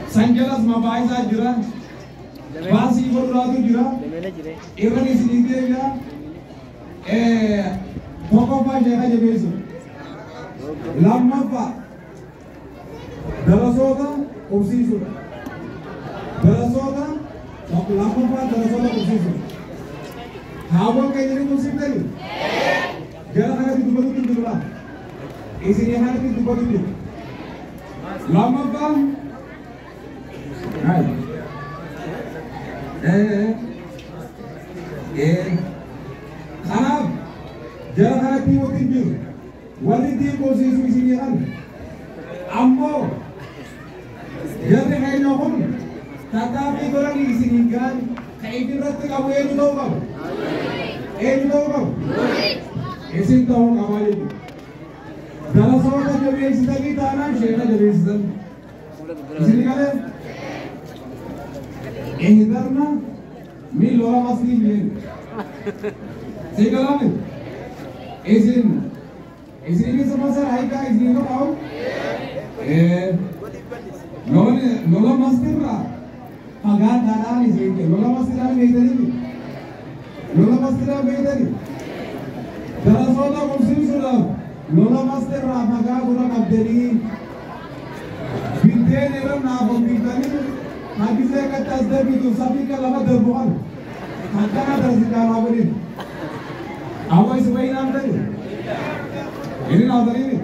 Sanjalas mabaisa jira. Basi borulatu jira. Irani sinidega. Pokopa jaga jabesu. Lamma Darasota kursisu. Darasota lamma darasota kursisu. Hawa kayak jadi kursi tadi. Jangan ada di tempat itu dulu lah. Isinya ada di tempat itu. Lama kan? Hai. Kanap. Jangan ada di tempat itu. Walidi kursi isinya kan. Ambo. Jadi kayak nyokong. Tetapi orang di sini kan. Kayak berarti kamu yang tahu kan? Tahu kan? Isin tahu kawan itu. Dalam soal jadi isin kita anak siapa jadi isin? Isin kalian? Karena mil orang masih ni. Sekarang ni isin ini semua saya hai kah isin itu tahu? Lola masih lah. Pagar darah isin ke. Lola masih lah ni tadi. Lola masih lah ni tadi. Dalam soal muslim sudah. Lola master rafaga guna kabdeni. Binte neram na bombitani. Nabi saya kata asder itu sapi kalau ada bukan. Hakana tersikat apa ini? Awal sebaik nama tadi. Ini nama tadi ini.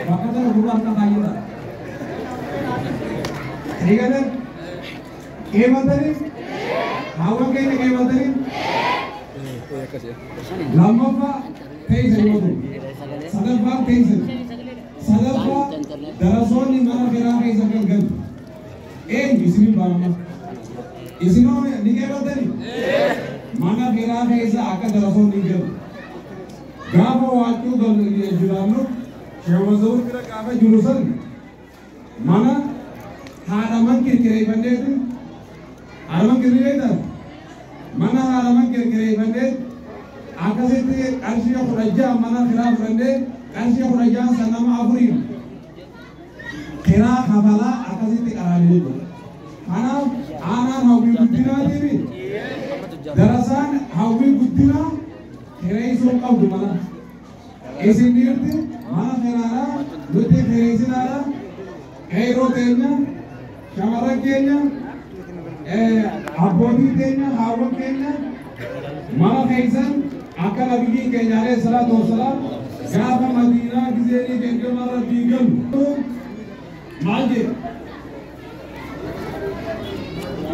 Makanya bukan kata kita. Ini kan? Kemat tadi. Awal kayaknya kemat tadi. Lama pak. Teis itu. Sadar pak teis. Sadar pak. Darason ni mana kira kayak sakit kan? Ismi bang. Isno ni kaya tadi. Mana kira kayak sakit darason ni kan? Gapa waktu dal jualan. Siapa zaman kira gapa jurusan? Mana halaman kira bandel. Halaman kira itu. Mana halaman kira bandel. Akasih arsiya khuraja mana kira bandel. Arsiya khuraja sanama aburim. Kira khabala akasih arali. Mana anak hawi budina dewi. Darasan hawi budina kira isu kau di mana? Isi nirti mana kira luti kira isi nara. Kairo tenya, kamara kenya, abodi tenya, hawa kenya. Mana kaisan akal abigi kenya le salatu wassalam. Gapa Madinah kizeni kenya mara digam. Majid.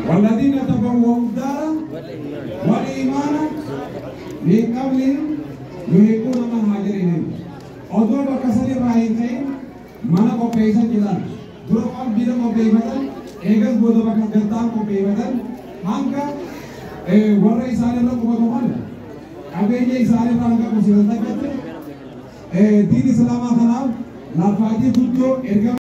Waladina tabawwa'u ad-dara wal imana min qablihim yuhibbuna man hajara ilayhim. Odol bakasari rahim kain mana ko paisan jilan. Dua orang bilang mau paybadan, egas bodoh bakal gertang mau paybadan. Hangga warna isari orang kuat mana? Kabehnya isari orang hangga kursi lantai kata. Dini selama kalam, lafadi butuh erga.